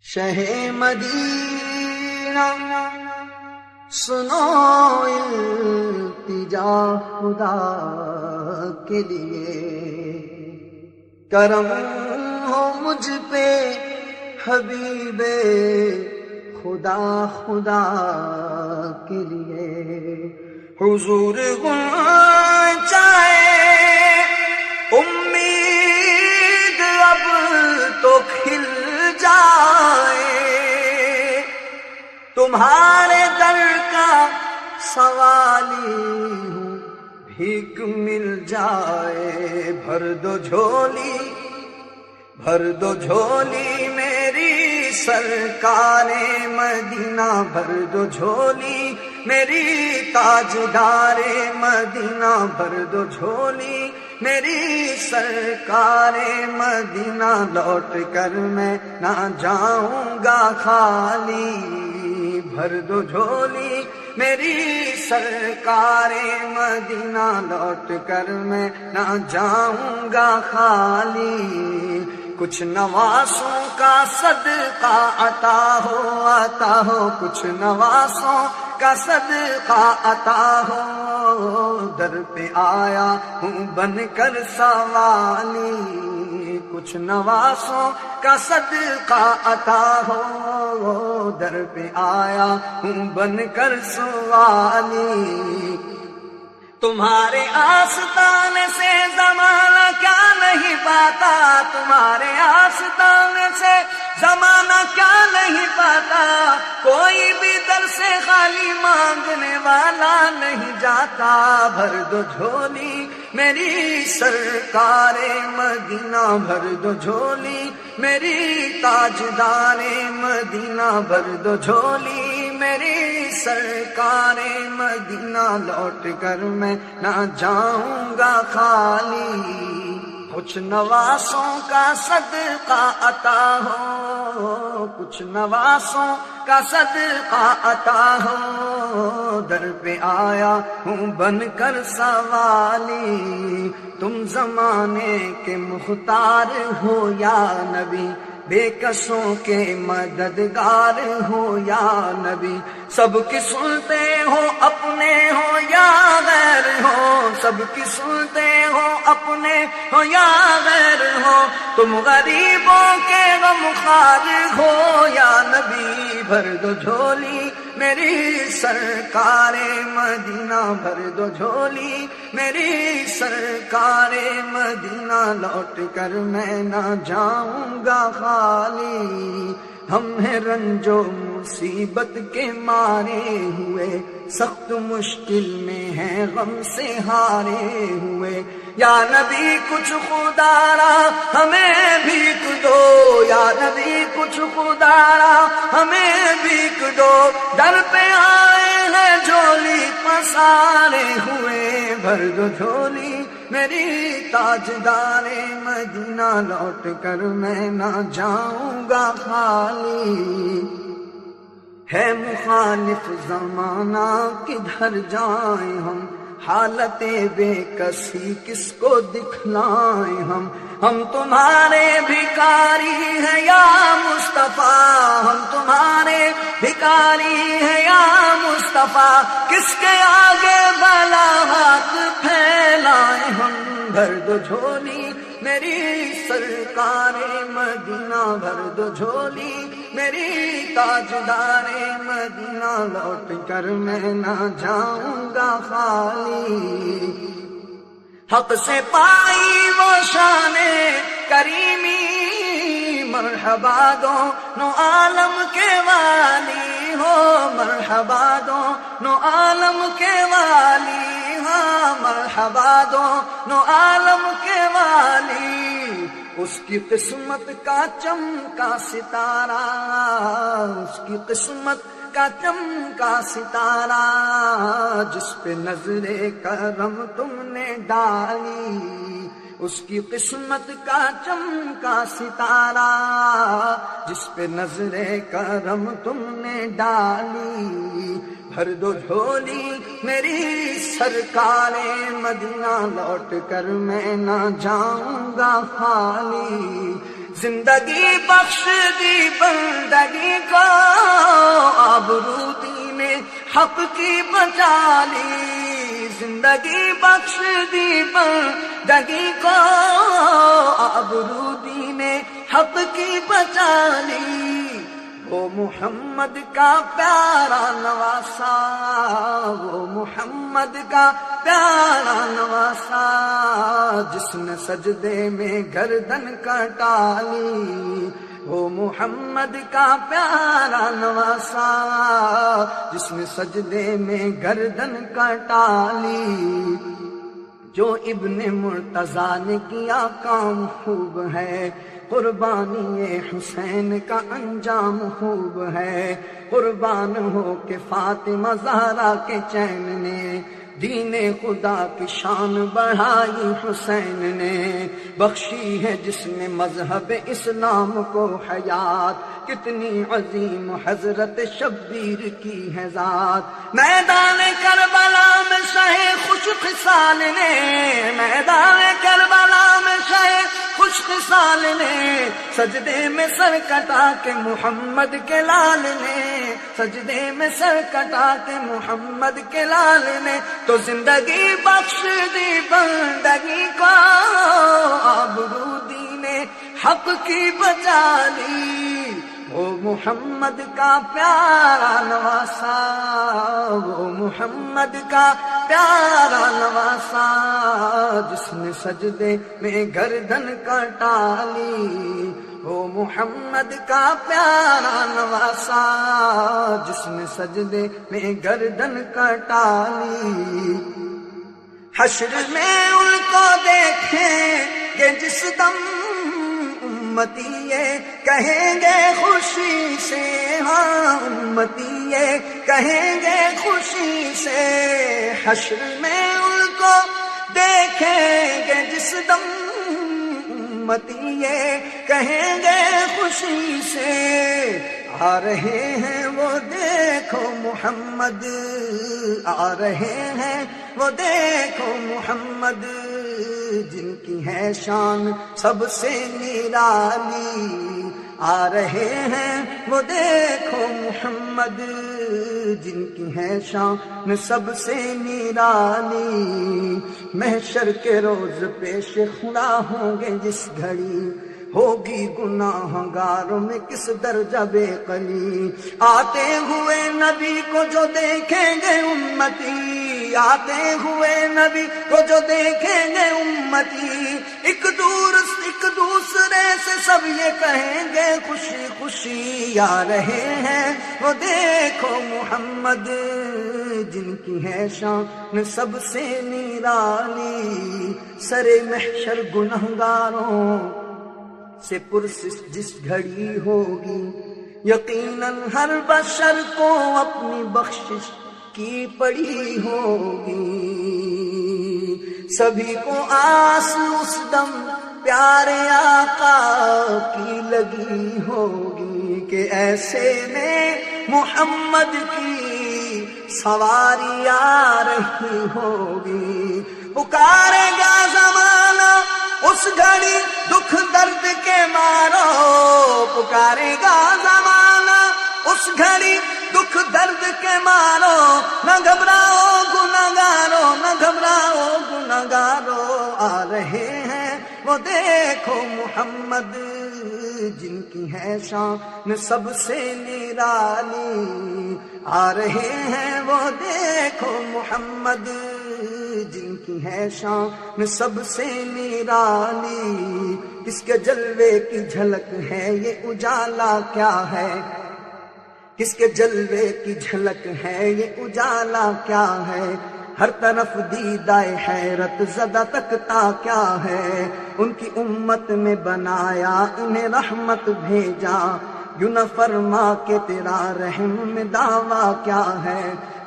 شہ مدینہ سنو التجا خدا کے لیے، کرم ہو مجھ پہ حبیب خدا خدا کے لیے، حضور چاہے امید اب تو کھل جائے، تمہارے در کا سوالی ہوں بھیک مل جائے، بھر دو جھولی میری سرکار مدینہ، بھر دو جھولی میری تاجدار مدینہ، بھر دو جھولی میری سرکار مدینہ، لوٹ کر میں نہ جاؤں گا خالی، بھر دو جھولی میری سرکار مدینہ، لوٹ کر میں نہ جاؤں گا خالی، کچھ نواسوں کا صدقہ عطا ہو، کچھ نواسوں کا صدقہ عطا ہو، در پہ آیا ہوں بن کر سوالی، کچھ نواسوں کا صدقہ عطا ہو، در پہ آیا ہوں بن کر سوالی، تمہارے آستانے سے زمانہ کیا نہیں پاتا، تمہارے آستانے سے زمانہ کیا نہیں پاتا، کوئی بھی در سے خالی مانگنے والا نہیں جاتا، بھر دو جھولی میری سرکار مدینہ، بھر دو جھولی میری تاجدار مدینہ، بھر دو جھولی میری سرکار مدینہ، لوٹ کر میں نہ جاؤں گا خالی، کچھ نواسوں کا صدقہ عطا ہو، کچھ نواسوں کا صدقہ عطا ہو، در پہ آیا ہوں بن کر سوالی، تم زمانے کے مختار ہو یا نبی، بے کسوں کے مددگار ہو یا نبی، سب کی سنتے ہو اپنے ہو یا غیر ہو، سب کی سنتے ہو اپنے ہو یا غیر ہو، تم غریبوں کے غمخوار ہو یا نبی، بھر دو جھولی میری سرکار مدینہ، بھر دو جھولی میری سرکار مدینہ، لوٹ کر میں نہ جاؤں گا خالی، ہم ہیں رنج و مصیبت کے مارے ہوئے، سخت مشکل میں ہیں غم سے ہارے ہوئے، یا نبی کچھ خدارا ہمیں بھیک دو، یا نبی کچھ خدارا ہمیں بھیک دو، در پہ آئے ہیں جھولی پسارے ہوئے، بھر دو جھولی میری تاجدار مدینہ، لوٹ کر میں نہ جاؤں گا خالی، ہے مخالف زمانہ کدھر جائیں ہم، حالت بے کسی کس کو دکھلائیں ہم تمہارے بھکاری ہیں یا مصطفیٰ، ہم تمہارے بھکاری ہیں یا مصطفیٰ، کس کے آگے بلا ہاتھ پھیلائیں ہم، بھر دو جھولی میری سرکار مدینہ، بھر دو جھولی میری تاجدار مدینہ، لوٹ کر میں نہ جاؤں گا خالی، حق سے پائی وہ شان کریمی، مرحبا دونوں عالم کے والی ہو، مرحبا دونوں عالم کے والی، ہاں مرحبا دونوں عالم کے والی، اس کی قسمت کا چمکا ستارہ، اس کی قسمت کا چمکا ستارہ، جس پہ نظر کرم تم نے ڈالی، اس کی قسمت کا چمکا ستارہ، جس پہ نظر کرم تم نے ڈالی، بھر دو جھولی میری سرکار مدینہ، لوٹ کر میں نہ جاؤں گا خالی، زندگی بخش دی بندگی کو، آبرو دین حق کی بچا لی، زندگی بخش دی بندگی کو، آبرو دین حق کی بچا لی، وہ محمد کا پیارا نواسا، وہ محمد کا پیارا نواسا، جس نے سجدے میں گردن کٹا لی، وہ محمد کا پیارا نواسا، جس نے سجدے میں گردن کٹا لی، جو ابن مرتضیٰ نے کیا کام خوب ہے، قربانی حسین کا انجام خوب ہے، قربان ہو کہ فاطمہ زہرا کے چین نے، دین خدا کی شان بڑھائی حسین نے، بخشی ہے جس نے مذہب اسلام کو حیات، کتنی عظیم حضرت شبیر کی ہے ذات، میدان کربلا میں شہ خوش خصال نے، میدان کربلا میں شہ خوش خصال نے، سجدے میں سر کٹا کے محمد کے لال نے، سجدے میں سر کٹا کے محمد کے لال نے، تو زندگی بخش دی بندگی کو، آبرو دین حق کی بچا لی، وہ محمد کا پیارا نواسا، وہ محمد کا پیارا نواسا، جس نے سجدے میں گردن کٹا لی، وہ محمد کا پیارا نواسا، جس نے سجدے میں گردن کٹا لی، حشر میں ان کو دیکھیں کہ جس دم امتی یہ کہیں گے خوشی سے، ہاں امتی یہ کہیں گے خوشی سے، حشر میں ان کو دیکھیں گے جس دم امتی یہ کہیں گے خوشی سے، آ رہے ہیں وہ دیکھو محمد، آ رہے ہیں وہ دیکھو محمد، جن کی ہے شان سب سے نرالی، آ رہے ہیں وہ دیکھو محمد، جن کی ہے شان سب سے نرالی، محشر کے روز پیش خدا ہوں گے جس گھڑی، ہوگی گناہ گاروں میں کس درجہ بے قلی، آتے ہوئے نبی کو جو دیکھیں گے امتی، آتے ہوئے نبی کو جو دیکھیں گے امتی، ایک دوسرے سے سب یہ کہیں گے خوشی خوشی، آ رہے ہیں وہ دیکھو محمد، جن کی ہے شان سب سے نرالی، سر محشر گنہگاروں سے پرسش جس گھڑی ہوگی، یقیناً ہر بشر کو اپنی بخشش کی پڑی ہوگی، سبھی کو آس اس دم پیارے آقا کی لگی ہوگی، کہ ایسے میں محمد کی سواری آ رہی ہوگی، پکارے گا زمانہ اس گھڑی دکھ درد کے مارو، پکارے گا زمانہ اس گھڑی دکھ درد کے مارو، نہ گھبراؤ گنہگارو، نہ گھبراؤ گنہگارو، آ رہے ہیں وہ دیکھو محمد، جن کی ہے شان سب سے نرالی، آ رہے ہیں وہ دیکھو محمد، جن کی ہے شان سب سے نرالی، کس کے جلوے کی جھلک ہے یہ اجالا کیا ہے، کس کے جلوے کی جھلک ہے یہ اجالا کیا ہے، ہر طرف دیدائے حیرت زدہ تکتا کیا ہے، ان کی امت میں بنایا انہیں رحمت بھیجا، یوں نہ فرما کہ تیرا رحم میں دعویٰ کیا ہے،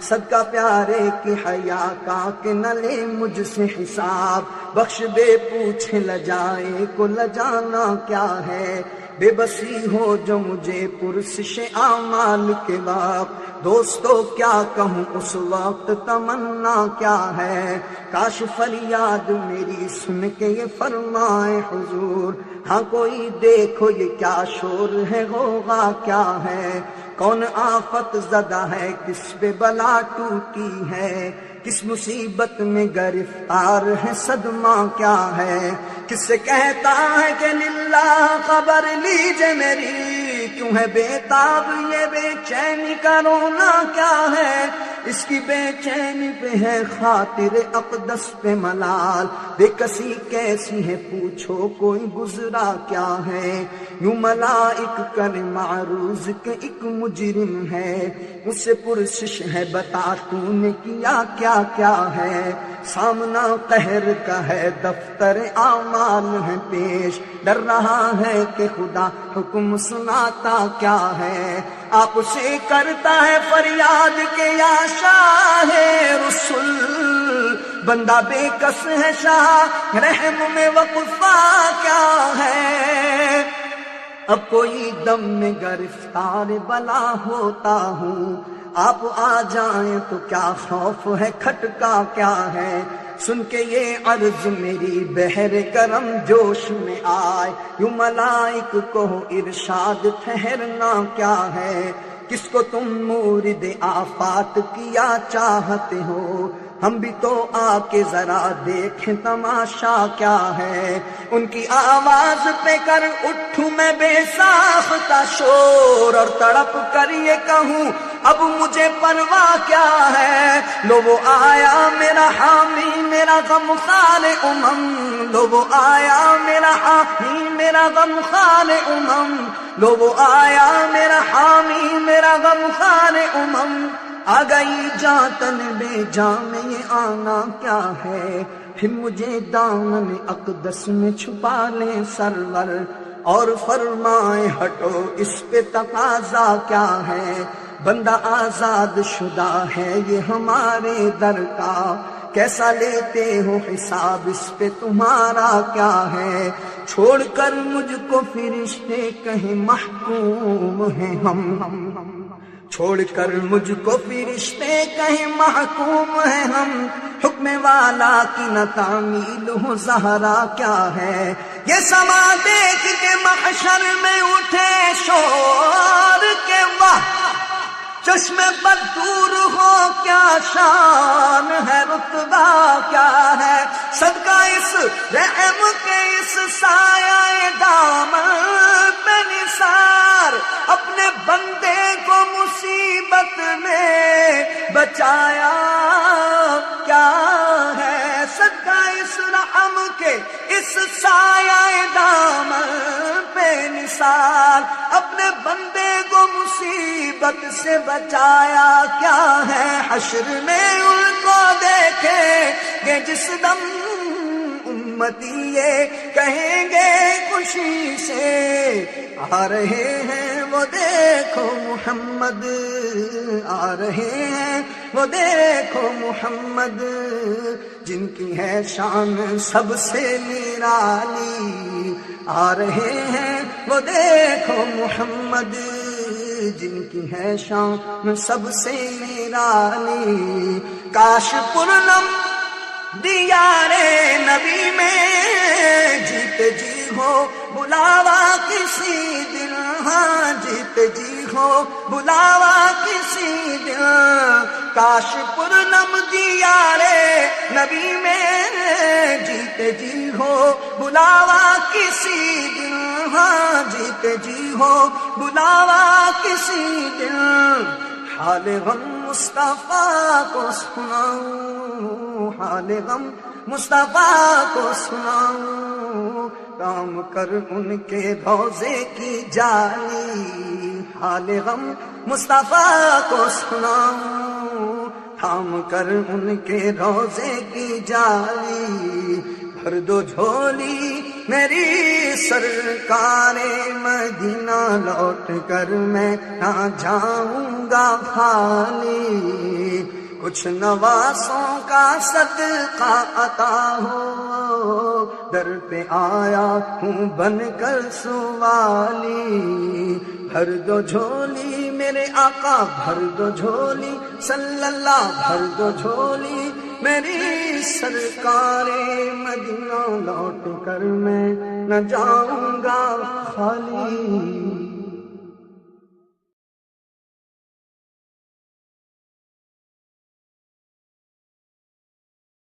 صدقہ پیارے کی حیا کا کہ نہ لے مجھ سے حساب، بخش بے پوچھ لجائے کو لجانا کیا ہے، بے بسی ہو جو مجھے پرسش اعمال کے وقت، دوستو کیا کہوں اس وقت تمنا کیا ہے، کاش فریاد میری سن کے یہ فرمائے حضور، ہاں کوئی دیکھو یہ کیا شور ہے، غوغا کیا ہے، کون آفت زدہ ہے، کس پہ بلا ٹوٹی ہے، کس مصیبت میں گرفتار ہے، صدمہ کیا ہے، کس سے کہتا ہے کہ للہ خبر لیجئے میری، کیوں ہے بے تاب یہ بے چینی کا رونا کیا ہے، اس کی بے چینی پہ ہے خاطر اقدس پہ ملال، بے کسی کیسی ہے پوچھو کوئی گزرا کیا ہے، یوں ملائک کر معروض کہ ایک مجرم ہے، اس سے پرسش ہے بتا تو نے کیا کیا کیا ہے، سامنا قہر کا ہے دفتر اعمال ہے پیش، ڈر رہا ہے کہ خدا حکم سناتا کیا ہے، آپ سے کرتا ہے فریاد کہ یا شاہ رسول، بندہ بے کس ہے شاہ رحم میں وقفہ کیا ہے، اب کوئی دم میں گرفتار بلا ہوتا ہوں، آپ آ جائیں تو کیا خوف ہے، کھٹکا کیا ہے، سن کے یہ عرض میری بحر کرم جوش میں آئے، یوں ملائک کو ارشاد ٹھہرنا کیا ہے، کس کو تم مورد آفات کیا چاہتے ہو، ہم بھی تو آ کے ذرا دیکھیں تماشا کیا ہے، ان کی آواز پہ کر اٹھوں میں بے ساختہ شور، اور تڑپ کر یہ کہوں اب مجھے پرواہ کیا ہے، لو وہ آیا میرا حامی میرا غمخوار لو وہ آیا میرا حامی میرا غمخوار لو وہ آیا میرا حامی میرا غمخوار آ گئی جاتن بے جان میں یہ آنا کیا ہے، پھر مجھے دامن اقدس میں چھپا لیں سرور، اور فرمائے ہٹو اس پہ تقاضا کیا ہے، بندہ آزاد شدہ ہے یہ ہمارے در کا، کیسا لیتے ہو حساب اس پہ تمہارا کیا ہے، چھوڑ کر مجھ کو فرشتے کہیں محکوم ہیں ہم، چھوڑ کر مجھ کو فرشتے کہیں محکوم ہیں ہم، حکم والا کی نہ تعمیل ہو زہرا کیا ہے، یہ سما دیکھ کے محشر میں اٹھے شور کے واہ، چشم پر دور ہو کیا شان ہے، رتبہ کیا ہے، صدقہ اس رحم کے اس سایہ دامن پہ نثار، اپنے بندے کو مصیبت میں بچایا کیا ہے، صدقہ اس رحم کے اس سایہ دامن پہ نثار، اپنے بندے کو مصیبت سے بچایا کیا ہے، حشر میں ان کو دیکھیں گے جس دم امتی یہ کہیں گے خوشی سے، آ رہے ہیں وہ دیکھو محمد، آ رہے ہیں وہ دیکھو محمد، جن کی ہے شان سب سے نرالی، آ رہے ہیں وہ دیکھو محمد، جن کی ہے شان سب سے نرالی، کاش پورنم دیار نبی میں جیت جی ہو بلاوا کسی دن، ہاں جیت جی ہو بلاوا کسی دن، کاش پورنم دیار نبی میں جیت جی ہو بلاوا کسی دن، ہاں جیت جی ہو بلاوا کسی دن، حال غم مصطفیٰ کو سناؤں، حال غم مصطفیٰ کو سناؤں، کام کر ان کے روضے کی جالی، حال غم مصطفیٰ کو سناؤں، تھام کر ان کے روضے کی جالی، بھر دو جھولی میری سرکار مدینہ، لوٹ کر میں نہ جاؤں گا خالی، کچھ نواسوں کا صدقہ عطا ہو، در پہ آیا ہوں بن کر سوالی، بھر دو جھولی میرے آقا بھر دو جھولی، صلی اللہ بھر دو جھولی میری سرکار مدینہ، لوٹ کر میں نہ جاؤں گا خالی۔